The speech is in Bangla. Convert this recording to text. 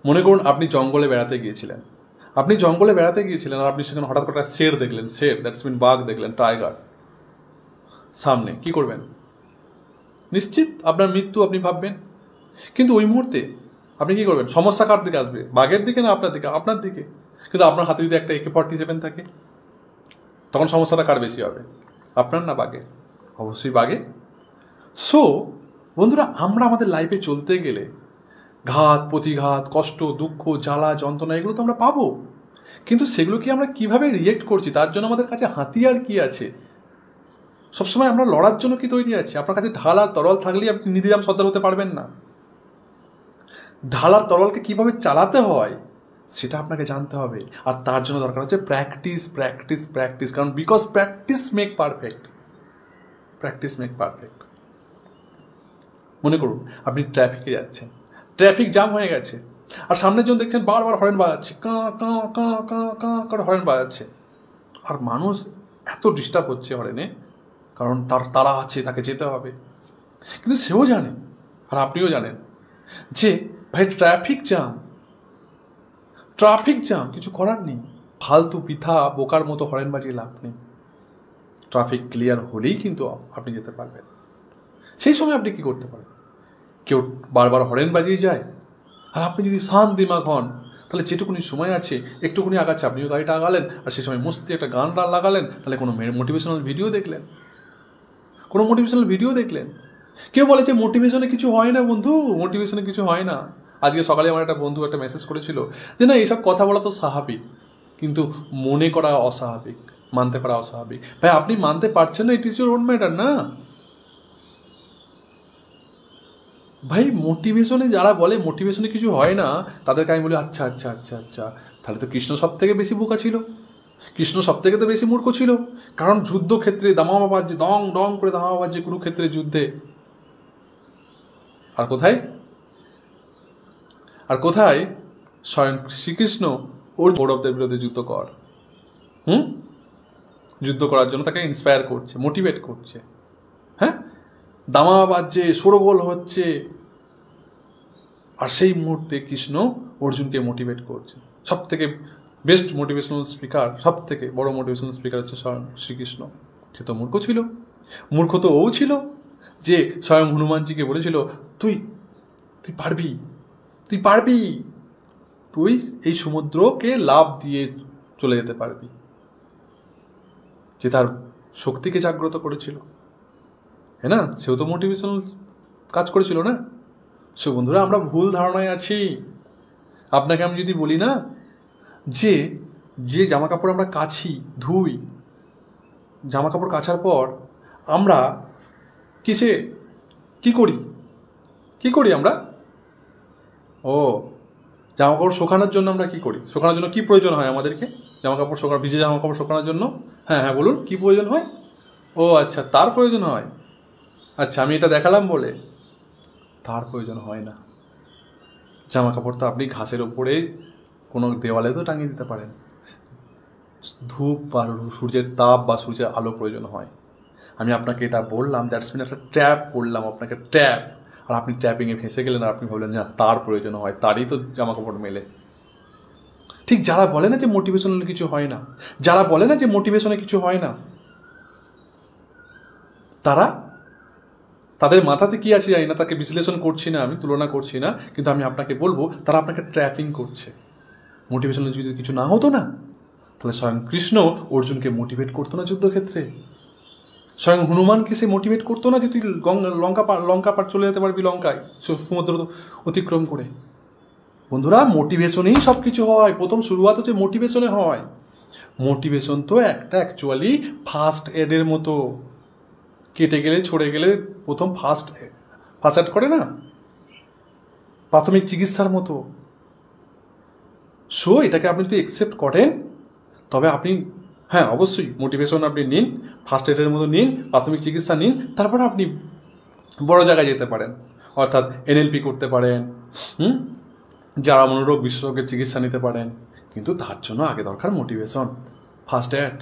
মনে করুন আপনি জঙ্গলে বেড়াতে গিয়েছিলেন, আর আপনি সেখানে হঠাৎ করে শের দেখলেন, দ্যাটস মিন বাঘ দেখলেন, টাইগার সামনে, কি করবেন? নিশ্চিত আপনার মৃত্যু আপনি ভাববেন। কিন্তু ওই মুহূর্তে আপনি কি করবেন? সমস্যা কার দিকে আসবে? বাঘের দিকে না আপনার দিকে? আপনার দিকে। কিন্তু আপনার হাতে যদি একটা AK-47 থাকে, তখন সমস্যাটা কার বেশি হবে? আপনার না বাঘের? অবশ্যই বাঘের। সো বন্ধুরা, আমরা আমাদের লাইফে চলতে গেলে ঘাত প্রতিঘাত, কষ্ট, দুঃখ, জ্বালা, যন্ত্রণা এগুলো তো আমরা পাবো, কিন্তু সেগুলো কি আমরা কিভাবে রিয়েক্ট করছি, তার জন্য আমাদের কাছে হাতিয়ার কি আছে? সবসময় আমরা লড়ার জন্য কি তৈরি আছি? আপনার কাছে ঢাল আর তরোয়াল থাকলেই আপনি নিধিরাম সর্দার হতে পারবেন না। ঢাল আর তরোয়ালকে কীভাবে চালাতে হয় সেটা আপনাকে জানতে হবে, আর তার জন্য দরকার হচ্ছে প্র্যাকটিস, প্র্যাকটিস, প্র্যাকটিস। কারণ because practice make perfect, practice make perfect. মনে করুন আপনি ট্রাফিকে যাচ্ছেন, ট্রাফিক জ্যাম হয়ে গেছে, আর সামনের জন দেখছেন বারবার হরেন বাজাচ্ছে, কাঁ কাঁ কাঁ কাঁ কাঁ করে হরেন বাজাচ্ছে, আর মানুষ এত ডিস্টার্ব হচ্ছে হরেনে, কারণ তার তাড়া আছে, তাকে যেতে হবে। কিন্তু সেও জানে, আর আপনিও জানেন যে ভাই ট্রাফিক জ্যাম, কিছু করার নেই, ফালতু বৃথা বোকার মতো হরেন বাজিয়ে লাভ নেই। ট্রাফিক ক্লিয়ার হলেই কিন্তু আপনি যেতে পারবেন। সেই সময় আপনি কি করতে পারেন? কেউ বারবার হরেন বাজিয়ে যায়, আর আপনি যদি শান্ত দিমাগ হন, তাহলে যেটুকুনি সময় আছে একটুকুনি আগাচ্ছে, আপনিও গাড়িটা আগালেন, আর সেই সময় মস্তি একটা গান লাগালেন, তাহলে কোনো মোটিভেশনাল ভিডিও দেখলেন। কেউ বলে যে মোটিভেশনে কিছু হয় না বন্ধু, মোটিভেশনে কিছু হয় না। আজকে সকালে আমার একটা বন্ধু একটা মেসেজ করেছিল যে না, এইসব কথা বলা তো স্বাভাবিক, কিন্তু মনে করা অস্বাভাবিক, মানতে পারা অস্বাভাবিক। ভাই আপনি মানতে পারছেন না, it is your own matter না ভাই। মোটিভেশনে যারা বলে মোটিভেশনে কিছু হয় না, তাদেরকে আমি বলি আচ্ছা, তাহলে তো কৃষ্ণ সব থেকে বেশি বোকা ছিল, কৃষ্ণ সব থেকে তো বেশি মূর্খ ছিল। কারণ যুদ্ধক্ষেত্রে দামামা বাজছে, ডং ডং করে দামামা বাজছে কুরুক্ষেত্রের যুদ্ধে, আর কোথায় স্বয়ং শ্রীকৃষ্ণ ওর কৌরবদের বিরুদ্ধে যুদ্ধ করার জন্য তাকে ইন্সপায়ার করছে, মোটিভেট করছে। হ্যাঁ, দামামা বাজছে, শোরগোল হচ্ছে, আর সেই মুহূর্তে কৃষ্ণ অর্জুনকে মোটিভেট করছে। সব থেকে বেস্ট মোটিভেশনাল স্পিকার, সব থেকে বড় মোটিভেশনাল স্পিকার হচ্ছে স্বয়ং শ্রীকৃষ্ণ। সে তো মূর্খ তো ও ছিল যে স্বয়ং হনুমানজিকে বলেছিল তুই পারবি, তুই এই সমুদ্রকে লাফ দিয়ে চলে যেতে পারবি, যে তার শক্তিকে জাগ্রত করেছিল। হ্যাঁ না, সেও তো মোটিভেশনাল কাজ করেছিল না। সো বন্ধুরা, আমরা ভুল ধারণায় আছি। আপনাকে আমি যদি বলি না যে জামা কাপড় আমরা ধুই, জামা কাপড় কাচার পর আমরা কি করি আমরা? জামা কাপড় শুকানোর জন্য আমরা কি করি? শুকানোর জন্য কি প্রয়োজন হয় আমাদেরকে? ভিজে জামা কাপড় শুকানোর জন্য হ্যাঁ বলুন, কি প্রয়োজন হয়? আচ্ছা, তার প্রয়োজন হয়। আচ্ছা, আমি এটা দেখালাম বলে তার প্রয়োজন হয় না। জামা কাপড় তো আপনি ঘাসের ওপরে কোনো দেওয়ালে তো টাঙিয়ে দিতে পারেন। ধূপ বা সূর্যের তাপ বা সূর্যের আলো প্রয়োজন হয়। আমি আপনাকে এটা বললাম, দ্যাটস মিন একটা ট্র্যাপ করলাম আপনাকে, আর আপনি ট্র্যাপিংয়ে ফেঁসে গেলেন, আর আপনি ভাবলেন না তার প্রয়োজন হয়, তারই তো জামা কাপড় মেলে। ঠিক যারা বলে না যে মোটিভেশনাল কিছু হয় না, তাদের মাথাতে কি আছে জানি না, তাকে বিশ্লেষণ করছি না, আমি তুলনা করছি না, কিন্তু আমি আপনাকে বলবো তারা আপনাকে ট্র্যাপিং করছে। মোটিভেশনাল যদি কিছু না হতো না, তাহলে স্বয়ং কৃষ্ণ অর্জুনকে মোটিভেট করতো না যুদ্ধক্ষেত্রে, স্বয়ং হনুমানকে সে মোটিভেট করতো না যে তুই লঙ্কা পার চলে যেতে পারবি লঙ্কায় সমুদ্র অতিক্রম করে। বন্ধুরা, মোটিভেশনেই সব কিছু হয়। প্রথম শুরুয়াত হচ্ছে মোটিভেশনে হয়। মোটিভেশন তো একটা অ্যাকচুয়ালি ফার্স্ট এডের মতো, কেটে গেলে ছড়ে গেলে প্রথম ফার্স্ট এড করে না, প্রাথমিক চিকিৎসার মতো। সো এটাকে আপনি যদি অ্যাকসেপ্ট করেন, তবে আপনি হ্যাঁ অবশ্যই মোটিভেশন আপনি নিন, ফার্স্ট এডের মতো নিন, প্রাথমিক চিকিৎসা নিন, তারপরে আপনি বড় জায়গায় যেতে পারেন, অর্থাৎ NLP করতে পারেন, যারা মনোরোগ বিশেষজ্ঞের চিকিৎসা নিতে পারেন। কিন্তু তার জন্য আগে দরকার মোটিভেশন, ফার্স্ট এড।